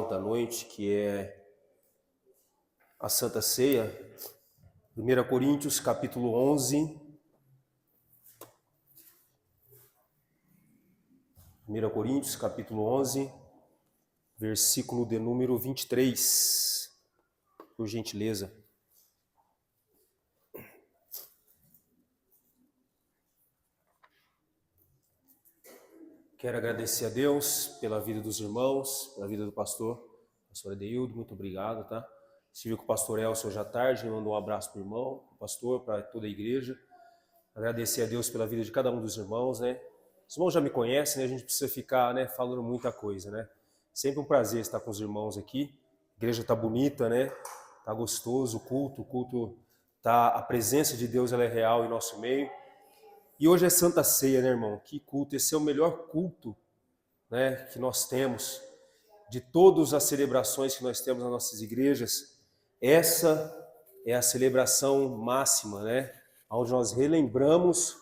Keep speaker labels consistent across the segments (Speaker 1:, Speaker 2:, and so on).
Speaker 1: final da noite, que é a Santa Ceia. 1 Coríntios, capítulo 11. 1 Coríntios, capítulo 11, versículo de número 23. Por gentileza. Quero agradecer a Deus pela vida dos irmãos, pela vida do pastor Adeildo, muito obrigado, tá? Estive com o pastor Elcio hoje à tarde, me mandou um abraço para o irmão, para o pastor, para toda a igreja. Agradecer a Deus pela vida de cada um dos irmãos, né? Os irmãos já me conhecem, né? A gente precisa ficar, né, falando muita coisa, né? Sempre um prazer estar com os irmãos aqui. A igreja tá bonita, né? Tá gostoso o culto tá, a presença de Deus, ela é real em nosso meio. E hoje é Santa Ceia, né, irmão? Que culto! Esse é o melhor culto, né, que nós temos. De todas as celebrações que nós temos nas nossas igrejas, essa é a celebração máxima, né? Onde nós relembramos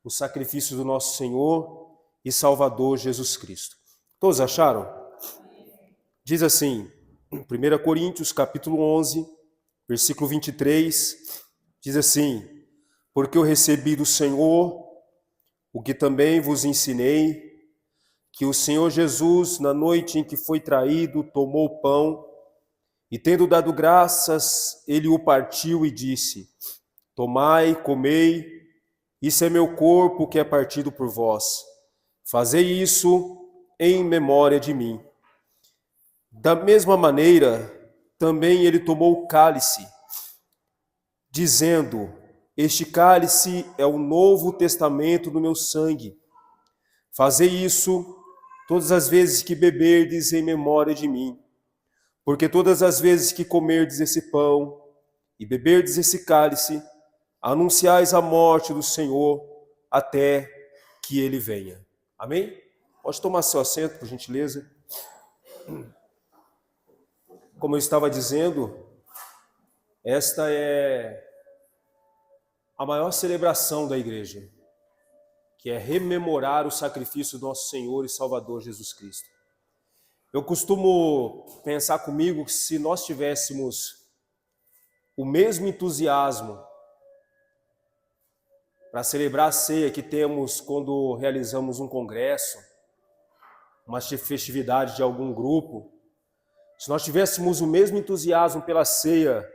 Speaker 1: o sacrifício do nosso Senhor e Salvador Jesus Cristo. Todos acharam? Diz assim, 1 Coríntios, capítulo 11, versículo 23, diz assim: porque eu recebi do Senhor o que também vos ensinei, que o Senhor Jesus, na noite em que foi traído, tomou o pão, e tendo dado graças, ele o partiu e disse: tomai, comei, isso é meu corpo que é partido por vós. Fazei isso em memória de mim. Da mesma maneira, também ele tomou o cálice, dizendo: este cálice é o novo testamento do meu sangue. Fazei isso todas as vezes que beberdes em memória de mim. Porque todas as vezes que comerdes esse pão e beberdes esse cálice, anunciais a morte do Senhor até que ele venha. Amém? Pode tomar seu assento, por gentileza. Como eu estava dizendo, esta é a maior celebração da igreja, que é rememorar o sacrifício do nosso Senhor e Salvador Jesus Cristo. Eu costumo pensar comigo que se nós tivéssemos o mesmo entusiasmo para celebrar a ceia que temos quando realizamos um congresso, uma festividade de algum grupo, se nós tivéssemos o mesmo entusiasmo pela ceia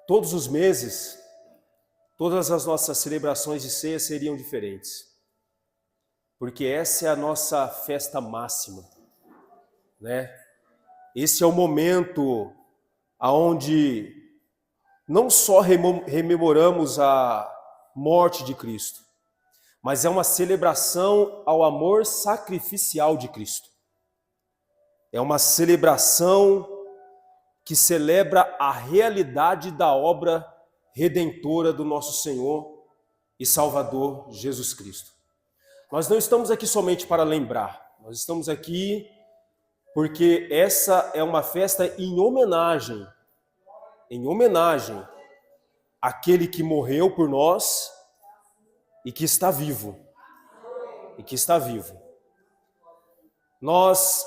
Speaker 1: todos os meses, todas as nossas celebrações de ceia seriam diferentes. Porque essa é a nossa festa máxima, né? Esse é o momento aonde não só rememoramos a morte de Cristo, mas é uma celebração ao amor sacrificial de Cristo. É uma celebração que celebra a realidade da obra redentora do nosso Senhor e Salvador Jesus Cristo. Nós não estamos aqui somente para lembrar, nós estamos aqui porque essa é uma festa em homenagem àquele que morreu por nós e que está vivo. Nós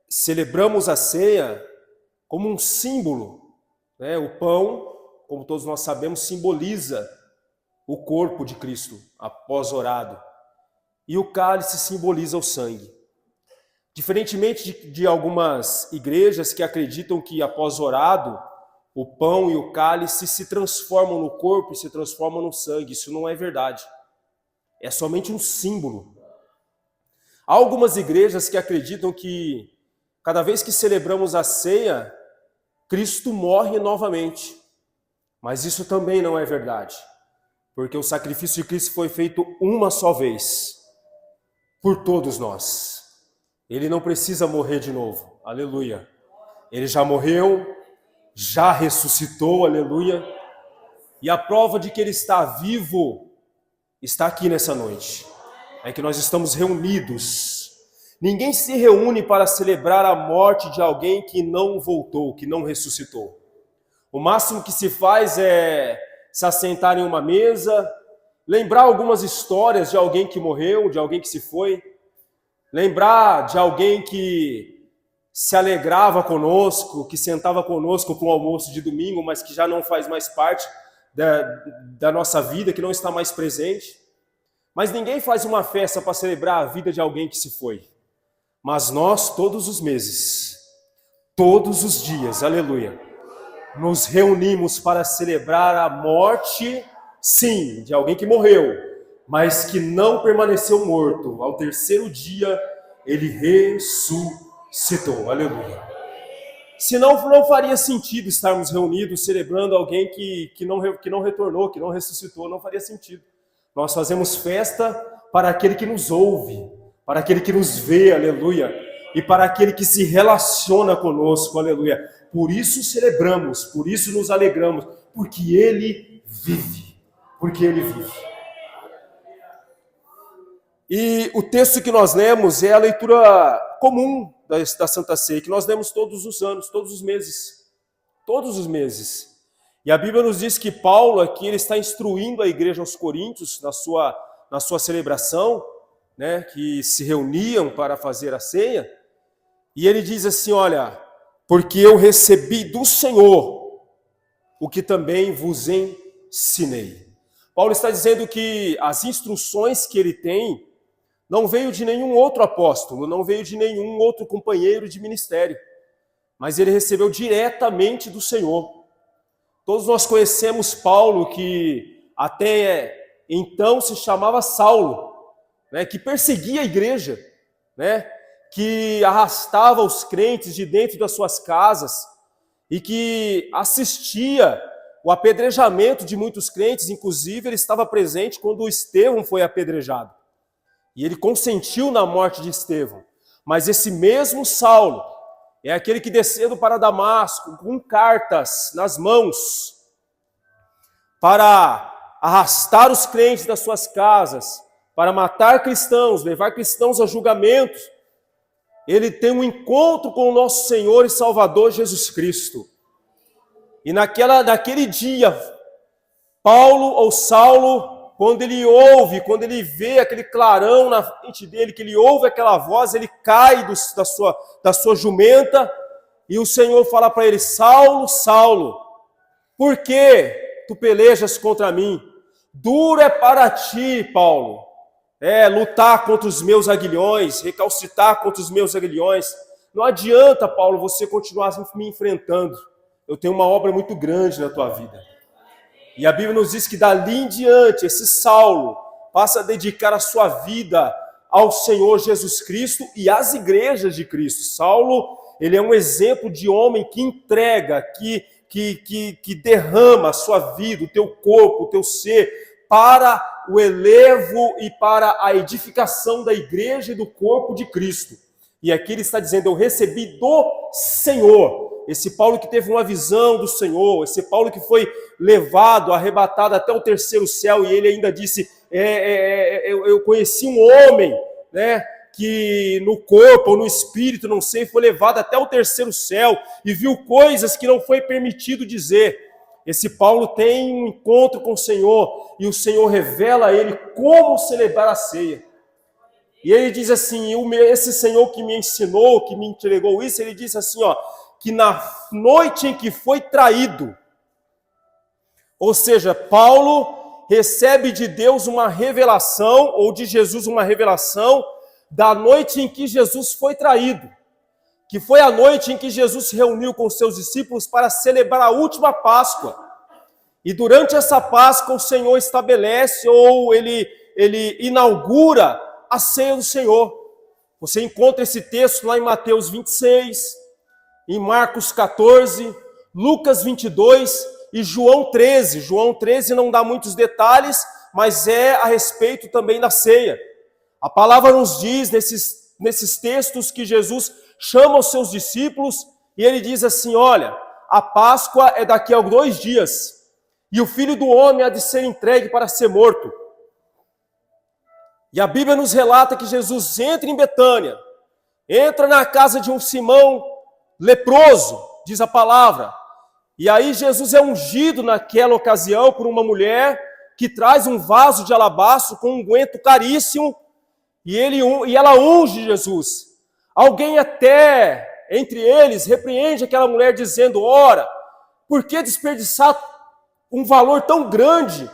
Speaker 1: celebramos a ceia como um símbolo, né? O pão, como todos nós sabemos, simboliza o corpo de Cristo após orado, e o cálice simboliza o sangue. Diferentemente de algumas igrejas que acreditam que após orado, o pão e o cálice se transformam no corpo e se transformam no sangue, isso não é verdade. É somente um símbolo. Há algumas igrejas que acreditam que cada vez que celebramos a ceia, Cristo morre novamente. Mas isso também não é verdade. Porque o sacrifício de Cristo foi feito uma só vez, por todos nós. Ele não precisa morrer de novo, aleluia. Ele já morreu, já ressuscitou, aleluia. E a prova de que ele está vivo está aqui nessa noite. É que nós estamos reunidos. Ninguém se reúne para celebrar a morte de alguém que não voltou, que não ressuscitou. O máximo que se faz é se assentar em uma mesa, lembrar algumas histórias de alguém que morreu, de alguém que se foi, lembrar de alguém que se alegrava conosco, que sentava conosco com o almoço de domingo, mas que já não faz mais parte da nossa vida, que não está mais presente. Mas ninguém faz uma festa para celebrar a vida de alguém que se foi. Mas nós, todos os meses, todos os dias, aleluia, nos reunimos para celebrar a morte, sim, de alguém que morreu, mas que não permaneceu morto. Ao terceiro dia, ele ressuscitou, aleluia. Senão não faria sentido estarmos reunidos celebrando alguém que não retornou, que não ressuscitou, não faria sentido. Nós fazemos festa para aquele que nos ouve, para aquele que nos vê, aleluia, e para aquele que se relaciona conosco, aleluia. Por isso celebramos, por isso nos alegramos, porque ele vive, porque ele vive. E o texto que nós lemos é a leitura comum da Santa Ceia, que nós lemos todos os anos, todos os meses. E a Bíblia nos diz que Paulo aqui ele está instruindo a igreja aos Coríntios na sua celebração, né, que se reuniam para fazer a ceia. E ele diz assim, olha, porque eu recebi do Senhor o que também vos ensinei. Paulo está dizendo que as instruções que ele tem não veio de nenhum outro apóstolo, não veio de nenhum outro companheiro de ministério, mas ele recebeu diretamente do Senhor. Todos nós conhecemos Paulo, que até então se chamava Saulo, né, que perseguia a igreja, né, que arrastava os crentes de dentro das suas casas e que assistia o apedrejamento de muitos crentes. Inclusive ele estava presente quando Estevão foi apedrejado. E ele consentiu na morte de Estevão. Mas esse mesmo Saulo é aquele que descendo para Damasco com cartas nas mãos para arrastar os crentes das suas casas, para matar cristãos, levar cristãos a julgamento. Ele tem um encontro com o nosso Senhor e Salvador Jesus Cristo. E naquele dia, Paulo ou Saulo, quando ele vê aquele clarão na frente dele, que ele ouve aquela voz, ele cai da sua jumenta, e o Senhor fala para ele, Saulo, Saulo, por que tu pelejas contra mim? Duro é para ti, Paulo, lutar contra os meus aguilhões, recalcitar contra os meus aguilhões. Não adianta, Paulo, você continuar me enfrentando. Eu tenho uma obra muito grande na tua vida. E a Bíblia nos diz que dali em diante, esse Saulo passa a dedicar a sua vida ao Senhor Jesus Cristo e às igrejas de Cristo. Saulo, ele é um exemplo de homem que entrega, que derrama a sua vida, o teu corpo, o teu ser, para o elevo e para a edificação da igreja e do corpo de Cristo. E aqui ele está dizendo, eu recebi do Senhor. Esse Paulo que teve uma visão do Senhor, esse Paulo que foi levado, arrebatado até o terceiro céu, e ele ainda disse, eu conheci um homem, né, que no corpo ou no espírito, não sei, foi levado até o terceiro céu, e viu coisas que não foi permitido dizer. Esse Paulo tem um encontro com o Senhor, e o Senhor revela a ele como celebrar a ceia. E ele diz assim, esse Senhor que me ensinou, que me entregou isso, ele disse assim, que na noite em que foi traído, ou seja, Paulo recebe de Deus uma revelação, ou de Jesus uma revelação, da noite em que Jesus foi traído, que foi a noite em que Jesus se reuniu com seus discípulos para celebrar a última Páscoa. E durante essa Páscoa o Senhor estabelece, ou ele inaugura a ceia do Senhor. Você encontra esse texto lá em Mateus 26, em Marcos 14, Lucas 22 e João 13. João 13 não dá muitos detalhes, mas é a respeito também da ceia. A palavra nos diz nesses textos que Jesus chama os seus discípulos e ele diz assim, olha, a Páscoa é daqui a 2 dias e o Filho do Homem há de ser entregue para ser morto. E a Bíblia nos relata que Jesus entra em Betânia, entra na casa de um Simão leproso, diz a palavra. E aí Jesus é ungido naquela ocasião por uma mulher que traz um vaso de alabastro com um unguento caríssimo. e ela unge Jesus. Alguém até, entre eles, repreende aquela mulher dizendo: ora, por que desperdiçar um valor tão grande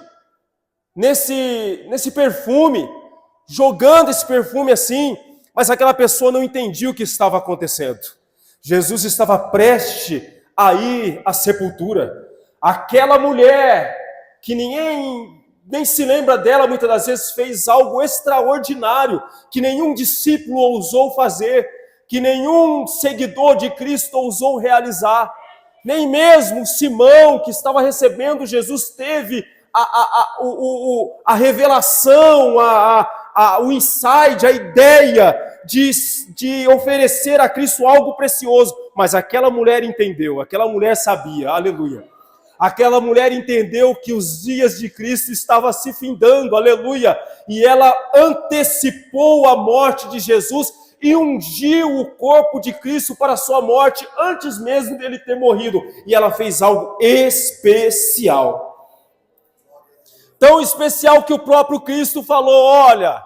Speaker 1: nesse perfume, jogando esse perfume assim? Mas aquela pessoa não entendia o que estava acontecendo. Jesus estava prestes a ir à sepultura. Aquela mulher, que ninguém nem se lembra dela muitas das vezes, fez algo extraordinário, que nenhum discípulo ousou fazer, que nenhum seguidor de Cristo ousou realizar. Nem mesmo Simão, que estava recebendo Jesus, teve a revelação, o insight, a ideia de oferecer a Cristo algo precioso. Mas aquela mulher entendeu, aquela mulher sabia, aleluia. Aquela mulher entendeu que os dias de Cristo estavam se findando, aleluia. E ela antecipou a morte de Jesus e ungiu o corpo de Cristo para a sua morte antes mesmo dele ter morrido. E ela fez algo especial. Tão especial que o próprio Cristo falou: olha,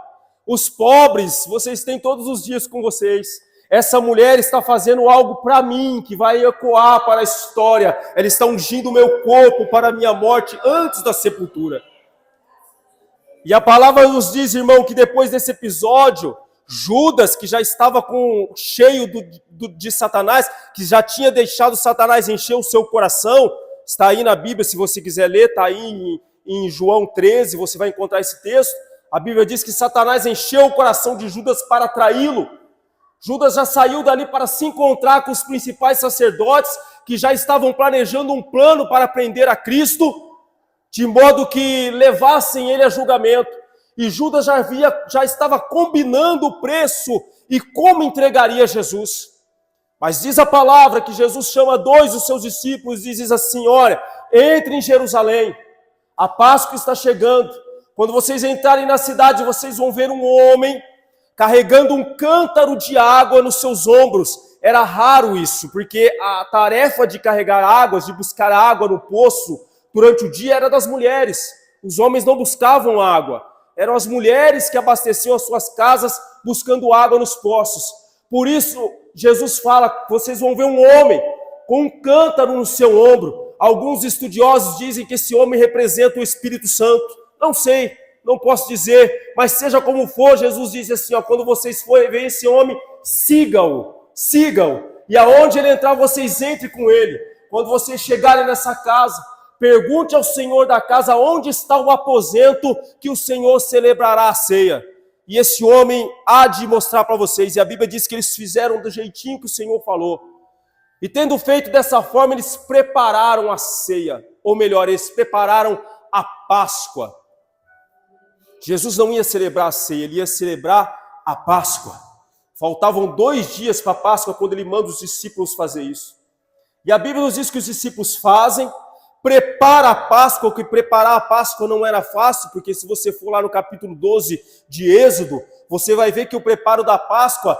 Speaker 1: os pobres vocês têm todos os dias com vocês. Essa mulher está fazendo algo para mim, que vai ecoar para a história. Ela está ungindo o meu corpo para a minha morte antes da sepultura. E a palavra nos diz, irmão, que depois desse episódio, Judas, que já estava cheio de Satanás, que já tinha deixado Satanás encher o seu coração, está aí na Bíblia, se você quiser ler, está aí em João 13, você vai encontrar esse texto. A Bíblia diz que Satanás encheu o coração de Judas para traí-lo. Judas já saiu dali para se encontrar com os principais sacerdotes, que já estavam planejando um plano para prender a Cristo, de modo que levassem ele a julgamento. E Judas já estava combinando o preço e como entregaria Jesus. Mas diz a palavra que Jesus chama 2 dos seus discípulos e diz assim: olha, entre em Jerusalém, a Páscoa está chegando. Quando vocês entrarem na cidade, vocês vão ver um homem carregando um cântaro de água nos seus ombros. Era raro isso, porque a tarefa de carregar águas, de buscar água no poço durante o dia era das mulheres. Os homens não buscavam água. Eram as mulheres que abasteciam as suas casas buscando água nos poços. Por isso, Jesus fala: vocês vão ver um homem com um cântaro no seu ombro. Alguns estudiosos dizem que esse homem representa o Espírito Santo. Não sei, não posso dizer, mas seja como for, Jesus disse assim: ó, quando vocês forem ver esse homem, sigam-o, e aonde ele entrar, vocês entrem com ele. Quando vocês chegarem nessa casa, pergunte ao Senhor da casa onde está o aposento que o Senhor celebrará a ceia. E esse homem há de mostrar para vocês. E a Bíblia diz que eles fizeram do jeitinho que o Senhor falou. E tendo feito dessa forma, eles prepararam a ceia. Ou melhor, eles prepararam a Páscoa. Jesus não ia celebrar a ceia, ele ia celebrar a Páscoa. Faltavam 2 dias para a Páscoa quando ele manda os discípulos fazer isso. E a Bíblia nos diz que os discípulos fazem, prepara a Páscoa, que preparar a Páscoa não era fácil, porque se você for lá no capítulo 12 de Êxodo, você vai ver que o preparo da Páscoa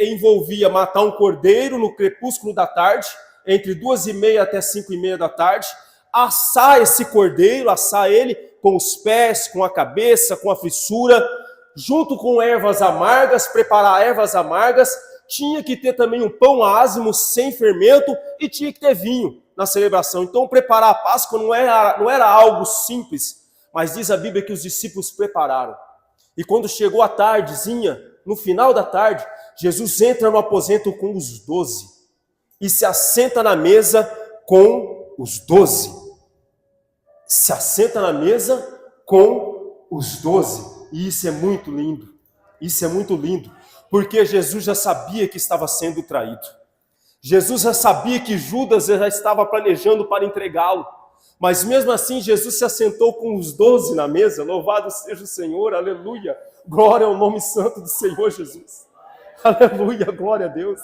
Speaker 1: envolvia matar um cordeiro no crepúsculo da tarde, entre 2h30 até 5h30 da tarde, assar esse cordeiro, assar ele com os pés, com a cabeça, com a fissura, junto com ervas amargas, preparar ervas amargas. Tinha que ter também um pão ázimo, sem fermento, e tinha que ter vinho na celebração. Então preparar a Páscoa não era algo simples, mas diz a Bíblia que os discípulos prepararam. E quando chegou a tardezinha, no final da tarde, Jesus entra no aposento com os 12 e se assenta na mesa com os 12. Se assenta na mesa com os 12. E isso é muito lindo. Isso é muito lindo. Porque Jesus já sabia que estava sendo traído. Jesus já sabia que Judas já estava planejando para entregá-lo. Mas mesmo assim, Jesus se assentou com os 12 na mesa. Louvado seja o Senhor, aleluia. Glória ao nome santo do Senhor Jesus. Aleluia, glória a Deus.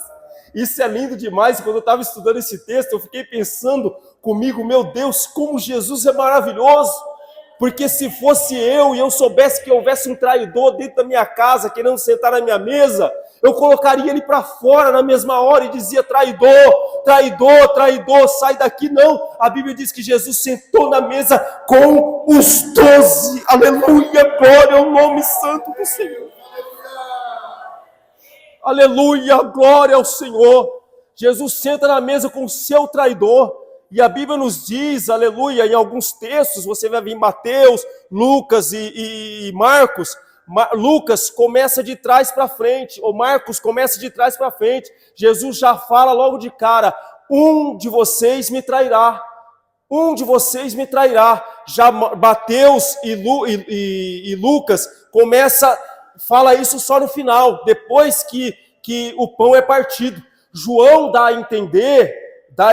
Speaker 1: Isso é lindo demais. Quando eu estava estudando esse texto, eu fiquei pensando comigo: meu Deus, como Jesus é maravilhoso. Porque se fosse eu e eu soubesse que houvesse um traidor dentro da minha casa, querendo sentar na minha mesa, eu colocaria ele para fora na mesma hora e dizia: traidor, traidor, traidor, sai daqui. Não, a Bíblia diz que Jesus sentou na mesa com os 12. Aleluia, glória ao nome santo do Senhor. Aleluia, glória ao Senhor. Jesus senta na mesa com o seu traidor. E a Bíblia nos diz, aleluia, em alguns textos, você vai ver em Mateus, Lucas e Marcos, Lucas começa de trás para frente, ou Marcos começa de trás para frente. Jesus já fala logo de cara, um de vocês me trairá. Um de vocês me trairá. Já Mateus e Lucas fala isso só no final, depois que o pão é partido. João dá a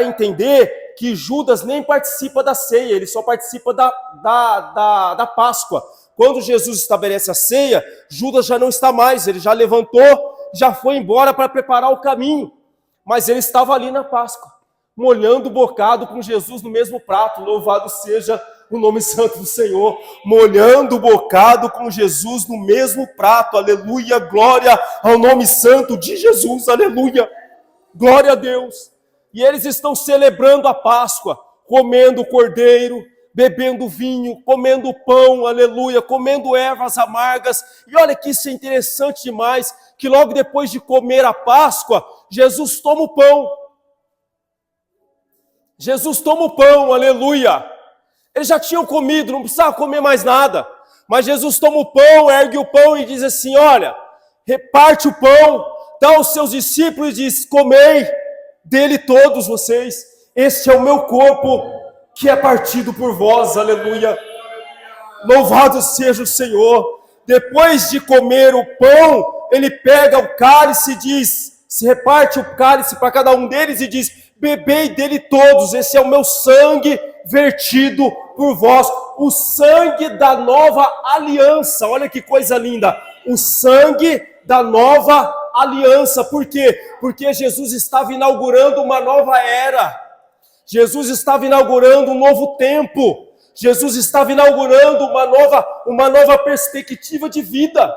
Speaker 1: entender que Judas nem participa da ceia, ele só participa da Páscoa. Quando Jesus estabelece a ceia, Judas já não está mais, ele já levantou, já foi embora para preparar o caminho. Mas ele estava ali na Páscoa, molhando o bocado com Jesus no mesmo prato. Louvado seja o nome santo do Senhor. Molhando o bocado com Jesus no mesmo prato. Aleluia, glória ao nome santo de Jesus. Aleluia, glória a Deus. E eles estão celebrando a Páscoa, comendo o cordeiro, bebendo vinho, comendo pão, aleluia, comendo ervas amargas. E olha que isso é interessante demais, que logo depois de comer a Páscoa, Jesus toma o pão. Jesus toma o pão, aleluia. Eles já tinham comido, não precisava comer mais nada. Mas Jesus toma o pão, ergue o pão e diz assim, olha, reparte o pão, dá aos seus discípulos e diz, comei dele todos vocês, este é o meu corpo que é partido por vós, aleluia. Louvado seja o Senhor. Depois de comer o pão, ele pega o cálice e diz, se reparte o cálice para cada um deles e diz, bebei dele todos, esse é o meu sangue vertido por vós, o sangue da nova aliança. Olha que coisa linda, o sangue da nova aliança. Por quê? Porque Jesus estava inaugurando uma nova era, Jesus estava inaugurando um novo tempo, Jesus estava inaugurando uma nova perspectiva de vida.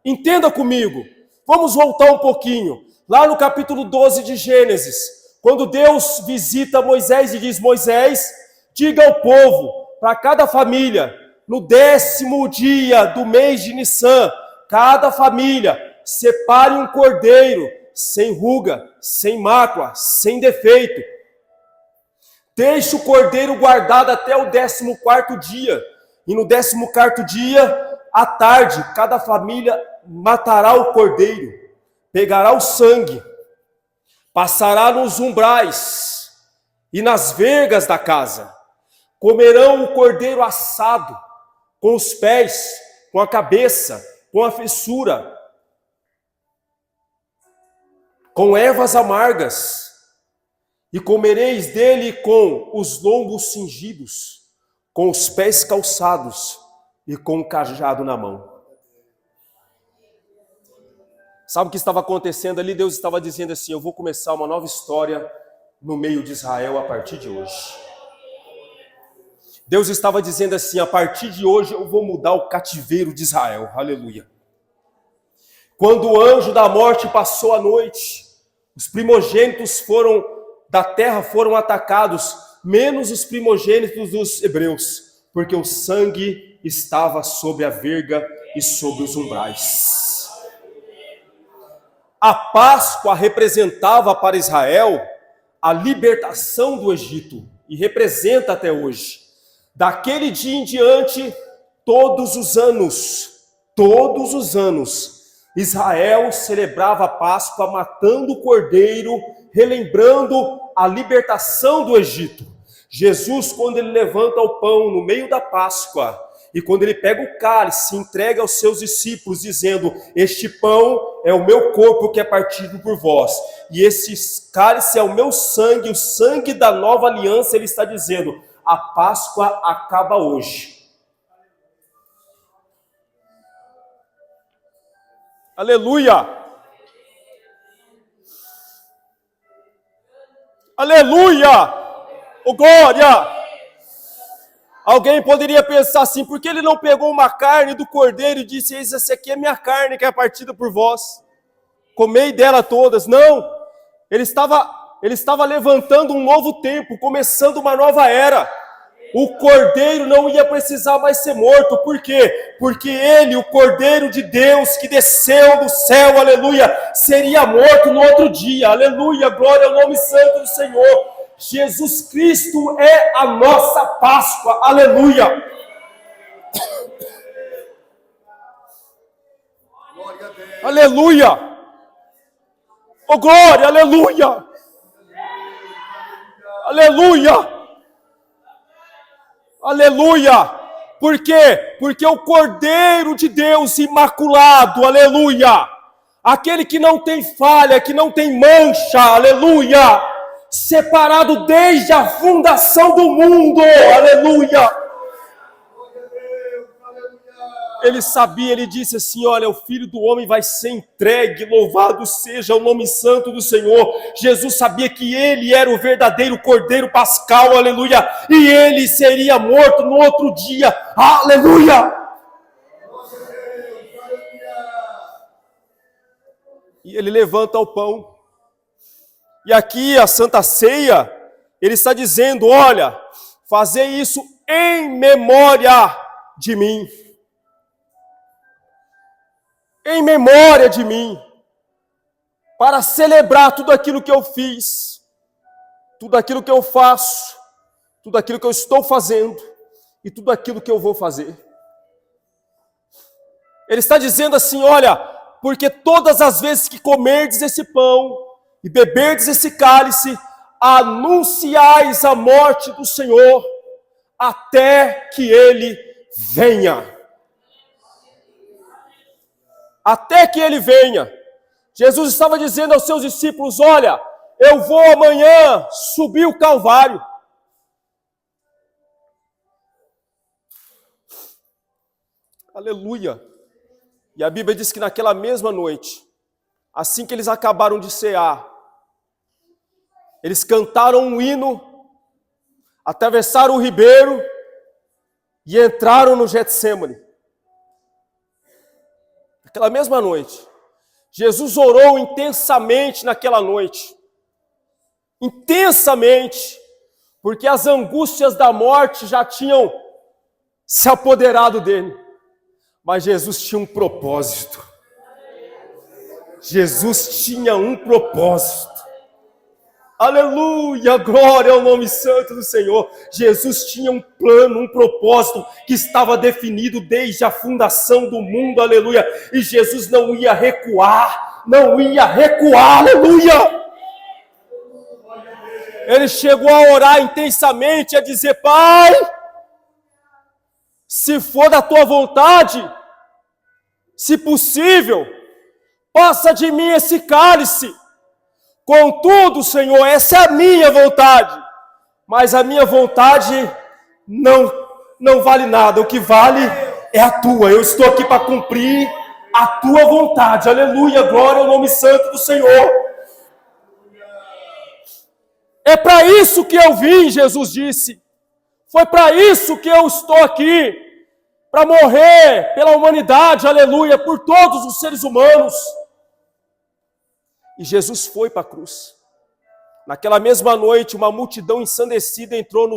Speaker 1: Entenda comigo, vamos voltar um pouquinho, lá no capítulo 12 de Gênesis, quando Deus visita Moisés e diz, Moisés, diga ao povo, para cada família, no 10º dia do mês de Nissan, cada família, separe um cordeiro, sem ruga, sem mácula, sem defeito. Deixe o cordeiro guardado até o 14º dia. E no 14º dia, à tarde, cada família matará o cordeiro, pegará o sangue, passará nos umbrais e nas vergas da casa. Comerão o cordeiro assado, com os pés, com a cabeça, com a fissura, com ervas amargas. E comereis dele com os lombos cingidos, com os pés calçados e com o cajado na mão. Sabe o que estava acontecendo ali? Deus estava dizendo assim, eu vou começar uma nova história no meio de Israel a partir de hoje. Deus estava dizendo assim, a partir de hoje eu vou mudar o cativeiro de Israel. Aleluia. Quando o anjo da morte passou a noite, os primogênitos da terra foram atacados, menos os primogênitos dos hebreus, porque o sangue estava sobre a verga e sobre os umbrais. A Páscoa representava para Israel a libertação do Egito, e representa até hoje. Daquele dia em diante, todos os anos, Israel celebrava a Páscoa matando o cordeiro, relembrando a libertação do Egito. Jesus, quando ele levanta o pão no meio da Páscoa, e quando ele pega o cálice, entrega aos seus discípulos, dizendo, este pão é o meu corpo que é partido por vós, e esse cálice é o meu sangue, o sangue da nova aliança. Ele está dizendo, a Páscoa acaba hoje. Aleluia! Aleluia! Oh, glória! Alguém poderia pensar assim, por que ele não pegou uma carne do cordeiro e disse, essa aqui é minha carne que é partida por vós, comei dela todas? Não, ele estava levantando um novo tempo, começando uma nova era. O cordeiro não ia precisar mais ser morto. Por quê? Porque ele, o cordeiro de Deus que desceu do céu, aleluia, seria morto no outro dia. Aleluia, glória ao nome santo do Senhor. Jesus Cristo é a nossa Páscoa. Aleluia. Aleluia. Oh glória, aleluia. Aleluia. Aleluia! Por quê? Porque o Cordeiro de Deus imaculado, aleluia! Aquele que não tem falha, que não tem mancha, aleluia! Separado desde a fundação do mundo, aleluia! Ele sabia, ele disse assim, olha, o Filho do Homem vai ser entregue, louvado seja o nome santo do Senhor. Jesus sabia que ele era o verdadeiro Cordeiro Pascal, aleluia, e ele seria morto no outro dia, aleluia. E ele levanta o pão, e aqui a Santa Ceia, ele está dizendo, olha, fazei isso em memória de mim. Em memória de mim, para celebrar tudo aquilo que eu fiz, tudo aquilo que eu faço, tudo aquilo que eu estou fazendo e tudo aquilo que eu vou fazer. Ele está dizendo assim, olha, porque todas as vezes que comerdes esse pão e beberdes esse cálice, anunciais a morte do Senhor até que ele venha. Até que ele venha. Jesus estava dizendo aos seus discípulos, olha, eu vou amanhã subir o Calvário. Aleluia. E a Bíblia diz que naquela mesma noite, assim que eles acabaram de cear, eles cantaram um hino, atravessaram o ribeiro e entraram no Getsêmani. Naquela mesma noite, Jesus orou intensamente naquela noite. Intensamente, porque as angústias da morte já tinham se apoderado dele. Mas Jesus tinha um propósito. Jesus tinha um propósito. Aleluia, glória ao nome santo do Senhor. Jesus tinha um plano, um propósito que estava definido desde a fundação do mundo, aleluia. E Jesus não ia recuar, aleluia. Ele chegou a orar intensamente, a dizer, Pai, se for da tua vontade, se possível, passa de mim esse cálice. Contudo, Senhor, essa é a minha vontade, mas a minha vontade não vale nada, o que vale é a tua. Eu estou aqui para cumprir a tua vontade, aleluia, glória ao nome santo do Senhor. É para isso que eu vim, Jesus disse, foi para isso que eu estou aqui, para morrer pela humanidade, aleluia, por todos os seres humanos. E Jesus foi para a cruz. Naquela mesma noite, uma multidão ensandecida entrou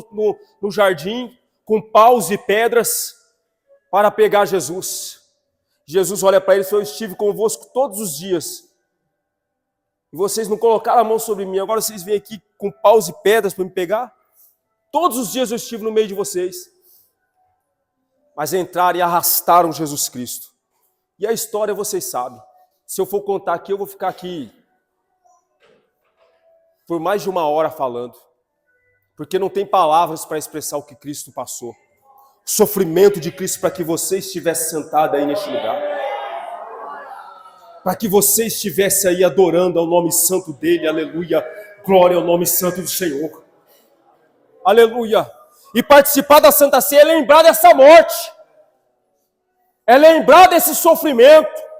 Speaker 1: no jardim, com paus e pedras, para pegar Jesus. Jesus olha para eles e falou, eu estive convosco todos os dias. E vocês não colocaram a mão sobre mim, agora vocês vêm aqui com paus e pedras para me pegar? Todos os dias eu estive no meio de vocês. Mas entraram e arrastaram Jesus Cristo. E a história vocês sabem. Se eu for contar aqui, eu vou ficar aqui por mais de 1 hora falando, porque não tem palavras para expressar o que Cristo passou, o sofrimento de Cristo para que você estivesse sentado aí neste lugar, para que você estivesse aí adorando ao nome santo dele, aleluia, glória ao nome santo do Senhor, aleluia, e participar da Santa Ceia é lembrar dessa morte, é lembrar desse sofrimento.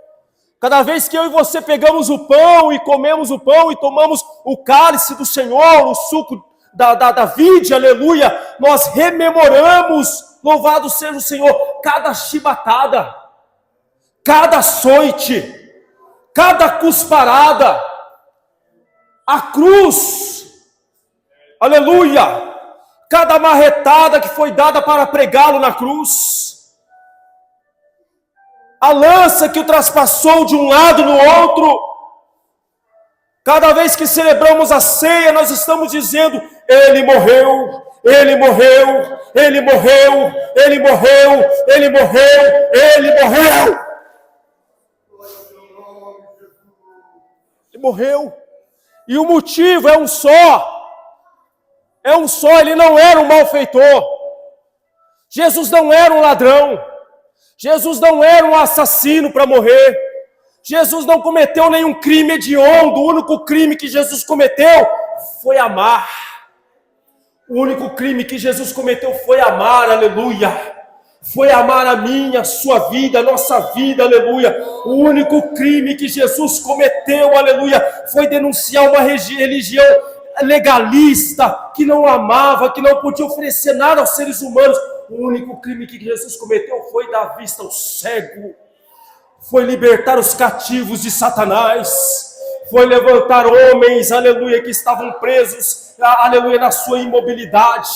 Speaker 1: Cada vez que eu e você pegamos o pão e comemos o pão e tomamos o cálice do Senhor, o suco da vide, aleluia, nós rememoramos, louvado seja o Senhor, cada chibatada, cada açoite, cada cusparada, a cruz, aleluia, cada marretada que foi dada para pregá-lo na cruz, a lança que o traspassou de um lado no outro. Cada vez que celebramos a ceia, nós estamos dizendo: Ele morreu, Ele morreu, Ele morreu, Ele morreu, Ele morreu, Ele morreu. Ele morreu. E o motivo é um só. É um só, ele não era um malfeitor. Jesus não era um ladrão. Jesus não era um assassino para morrer. Jesus não cometeu nenhum crime hediondo. O único crime que Jesus cometeu foi amar. O único crime que Jesus cometeu foi amar, aleluia. Foi amar a minha, a sua vida, a nossa vida, aleluia. O único crime que Jesus cometeu, aleluia, foi denunciar uma religião legalista, que não amava, que não podia oferecer nada aos seres humanos. O único crime que Jesus cometeu foi dar vista ao cego, foi libertar os cativos de Satanás, foi levantar homens, aleluia, que estavam presos, aleluia, na sua imobilidade.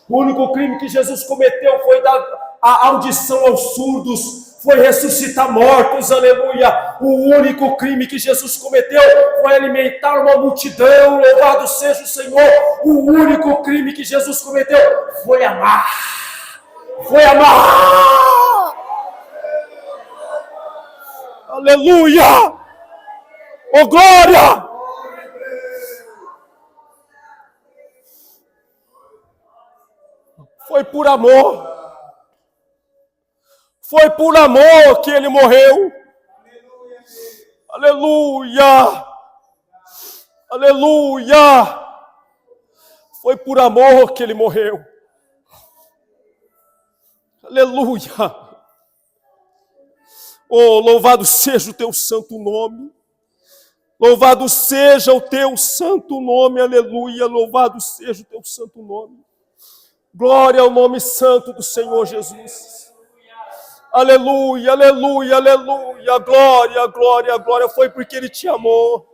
Speaker 1: O único crime que Jesus cometeu foi dar a audição aos surdos, foi ressuscitar mortos, aleluia. O único crime que Jesus cometeu foi alimentar uma multidão, louvado seja o Senhor. O único crime que Jesus cometeu foi amar. Foi amar. Aleluia. Oh glória. Foi por amor. Foi por amor que ele morreu. Aleluia. Aleluia. Foi por amor que ele morreu. Aleluia. Oh, louvado seja o teu santo nome. Louvado seja o teu santo nome. Aleluia. Louvado seja o teu santo nome. Glória ao nome santo do Senhor Jesus. Aleluia, aleluia, aleluia, glória, glória, glória. Foi porque Ele te amou.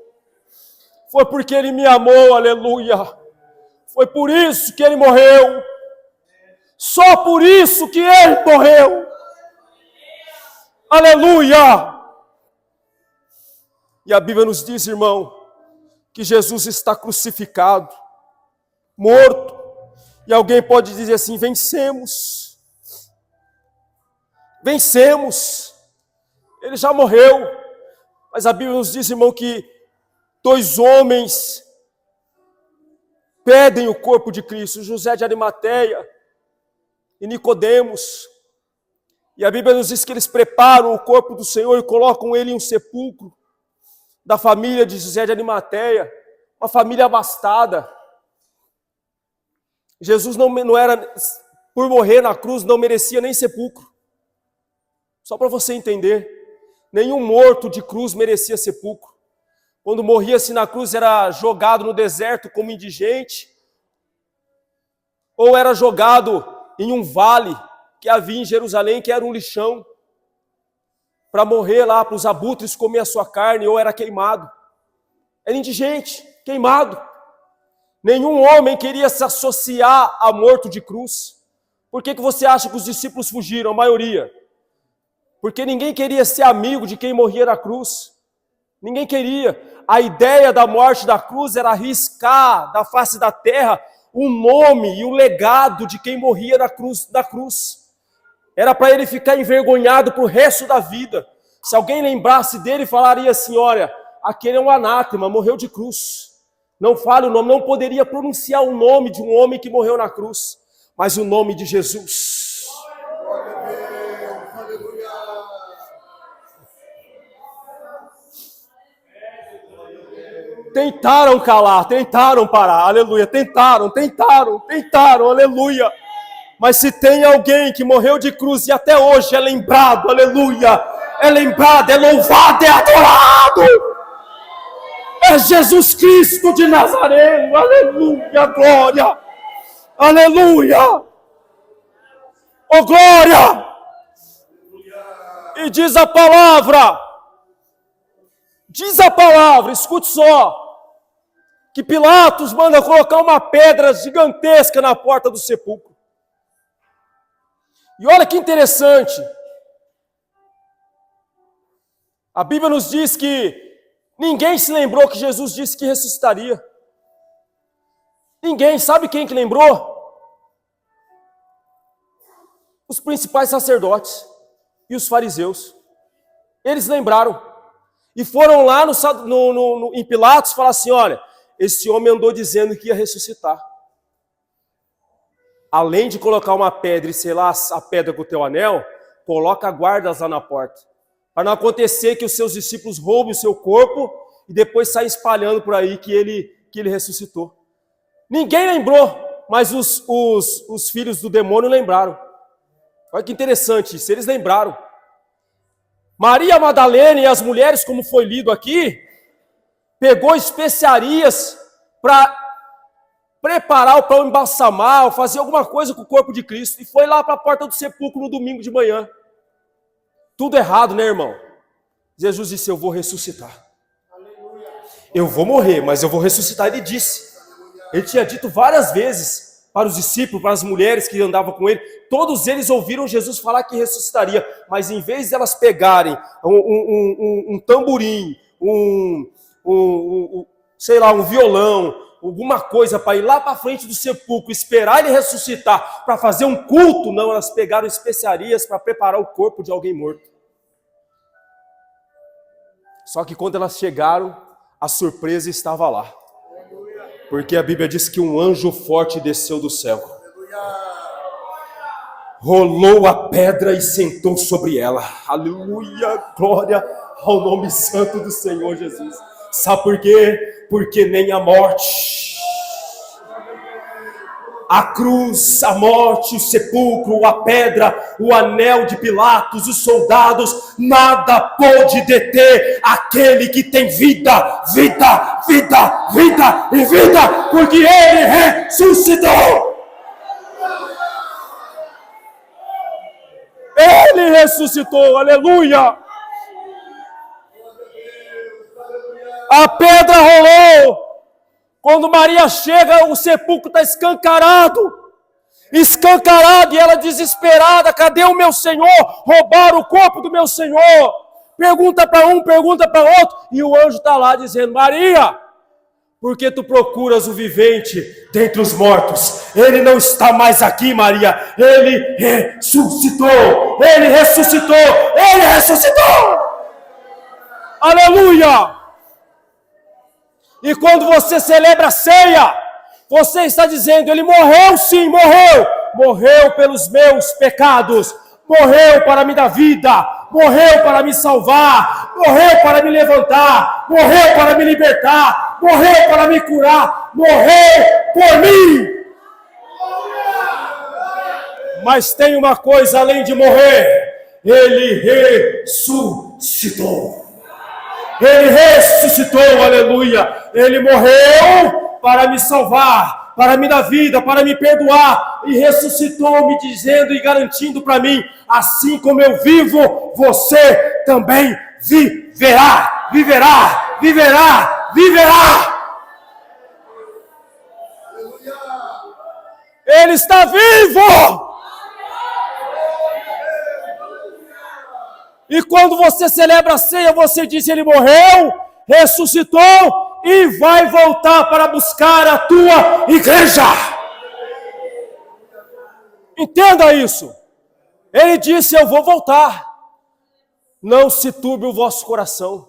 Speaker 1: Foi porque Ele me amou, aleluia. Foi por isso que Ele morreu. Só por isso que Ele morreu. Aleluia. E a Bíblia nos diz, irmão, que Jesus está crucificado, morto. E alguém pode dizer assim: vencemos. Vencemos, ele já morreu, mas a Bíblia nos diz, irmão, que 2 homens pedem o corpo de Cristo, José de Arimateia e Nicodemos, e a Bíblia nos diz que eles preparam o corpo do Senhor e colocam ele em um sepulcro da família de José de Arimateia, uma família abastada. Jesus não era, por morrer na cruz, não merecia nem sepulcro. Só para você entender, nenhum morto de cruz merecia sepulcro. Quando morria-se na cruz, era jogado no deserto como indigente, ou era jogado em um vale que havia em Jerusalém, que era um lixão, para morrer lá, para os abutres comer a sua carne, ou era queimado. Era indigente, queimado. Nenhum homem queria se associar a morto de cruz. Por que você acha que os discípulos fugiram, a maioria? Porque ninguém queria ser amigo de quem morria na cruz. Ninguém queria. A ideia da morte da cruz era riscar da face da terra o nome e o legado de quem morria na cruz. Era para ele ficar envergonhado para o resto da vida. Se alguém lembrasse dele, falaria assim: olha, aquele é um anátema, morreu de cruz. Não fale o nome, não poderia pronunciar o nome de um homem que morreu na cruz, mas o nome de Jesus. Tentaram calar, tentaram parar, aleluia, tentaram, aleluia. Mas se tem alguém que morreu de cruz e até hoje é lembrado, aleluia, é lembrado, é louvado, é adorado, é Jesus Cristo de Nazaré, aleluia, glória, aleluia, oh glória. E diz a palavra, escute só, que Pilatos manda colocar uma pedra gigantesca na porta do sepulcro. E olha que interessante, a Bíblia nos diz que ninguém se lembrou que Jesus disse que ressuscitaria. Ninguém. Sabe quem que lembrou? Os principais sacerdotes e os fariseus. Eles lembraram. E foram lá em Pilatos falar assim, olha, esse homem andou dizendo que ia ressuscitar. Além de colocar uma pedra e selar a pedra com o teu anel, coloca guardas lá na porta. Para não acontecer que os seus discípulos roubem o seu corpo e depois saem espalhando por aí que ele ressuscitou. Ninguém lembrou, mas os filhos do demônio lembraram. Olha que interessante isso, eles lembraram. Maria Madalena e as mulheres, como foi lido aqui, pegou especiarias para preparar, para embalsamar, ou fazer alguma coisa com o corpo de Cristo, e foi lá para a porta do sepulcro no domingo de manhã. Tudo errado, né, irmão? Jesus disse, eu vou ressuscitar. Eu vou morrer, mas eu vou ressuscitar. Ele disse. Ele tinha dito várias vezes para os discípulos, para as mulheres que andavam com ele. Todos eles ouviram Jesus falar que ressuscitaria. Mas em vez de elas pegarem um tamborim, sei lá, um violão, alguma coisa para ir lá para frente do sepulcro, esperar ele ressuscitar, para fazer um culto, não, elas pegaram especiarias para preparar o corpo de alguém morto. Só que quando elas chegaram, a surpresa estava lá. Porque a Bíblia diz que um anjo forte desceu do céu. Rolou a pedra e sentou sobre ela. Aleluia, glória ao nome santo do Senhor Jesus. Sabe por quê? Porque nem a morte, a cruz, a morte, o sepulcro, a pedra, o anel de Pilatos, os soldados, nada pôde deter aquele que tem vida, vida, vida, vida e vida, porque ele ressuscitou. Ele ressuscitou, aleluia. A pedra rolou. Quando Maria chega, o sepulcro está escancarado, e ela desesperada, cadê o meu Senhor? Roubaram o corpo do meu Senhor. Pergunta para um, pergunta para outro, e o anjo está lá dizendo, Maria, por que tu procuras o vivente dentre os mortos? Ele não está mais aqui, Maria, ele ressuscitou, ele ressuscitou, ele ressuscitou. Aleluia! E quando você celebra a ceia, você está dizendo, ele morreu sim, morreu. Morreu pelos meus pecados. Morreu para me dar vida. Morreu para me salvar. Morreu para me levantar. Morreu para me libertar. Morreu para me curar. Morreu por mim. Mas tem uma coisa além de morrer. Ele ressuscitou. Ele ressuscitou, aleluia. Ele morreu para me salvar, para me dar vida, para me perdoar. E ressuscitou me dizendo e garantindo para mim, assim como eu vivo, você também viverá, viverá, viverá, viverá. Ele está vivo. E quando você celebra a ceia, você diz, ele morreu, ressuscitou e vai voltar para buscar a tua igreja. Entenda isso. Ele disse, eu vou voltar. Não se turbe o vosso coração.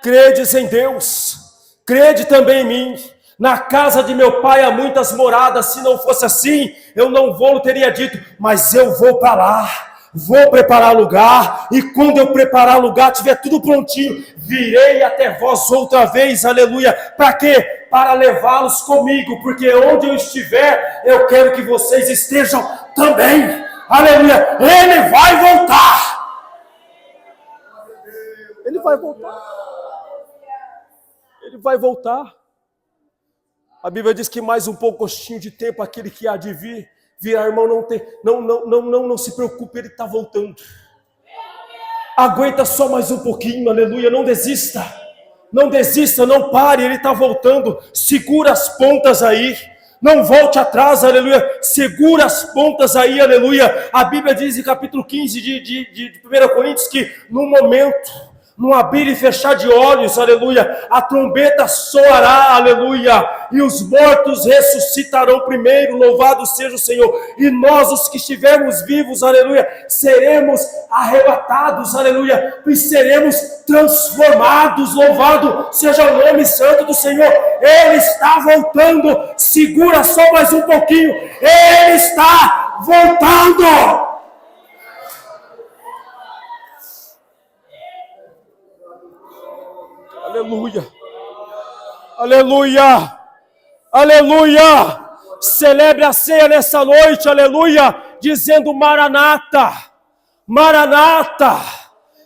Speaker 1: Credes em Deus, crede também em mim. Na casa de meu pai há muitas moradas, se não fosse assim, eu não vou, teria dito, mas eu vou para lá. Vou preparar lugar, e quando eu preparar lugar, tiver tudo prontinho, virei até vós outra vez, aleluia. Para quê? Para levá-los comigo, porque onde eu estiver, eu quero que vocês estejam também, aleluia. Ele vai voltar. Ele vai voltar. Ele vai voltar. A Bíblia diz que mais um pouquinho de tempo, aquele que há de vir, virá, irmão, não se preocupe, ele está voltando. Aguenta só mais um pouquinho, aleluia, não desista. Não desista, não pare, Ele está voltando. Segura as pontas aí. Não volte atrás, aleluia. Segura as pontas aí, aleluia. A Bíblia diz em capítulo 15 de 1 Coríntios que no momento, no abrir e fechar de olhos, aleluia, a trombeta soará, aleluia, e os mortos ressuscitarão primeiro, louvado seja o Senhor, e nós, os que estivermos vivos, aleluia, seremos arrebatados, aleluia, e seremos transformados, louvado seja o nome santo do Senhor. Ele está voltando, segura só mais um pouquinho, Ele está voltando. Aleluia, aleluia, aleluia. Celebre a ceia nessa noite, aleluia, dizendo Maranata, Maranata.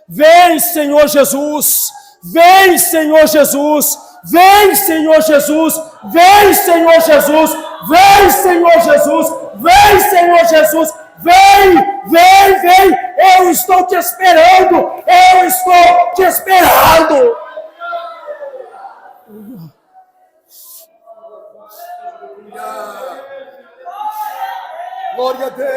Speaker 1: Vem, Senhor Jesus, vem, Senhor Jesus, vem, Senhor Jesus, vem, Senhor Jesus, vem, Senhor Jesus, vem, Senhor Jesus, vem, vem, vem. Eu estou te esperando, eu estou te esperando. Glória a Deus.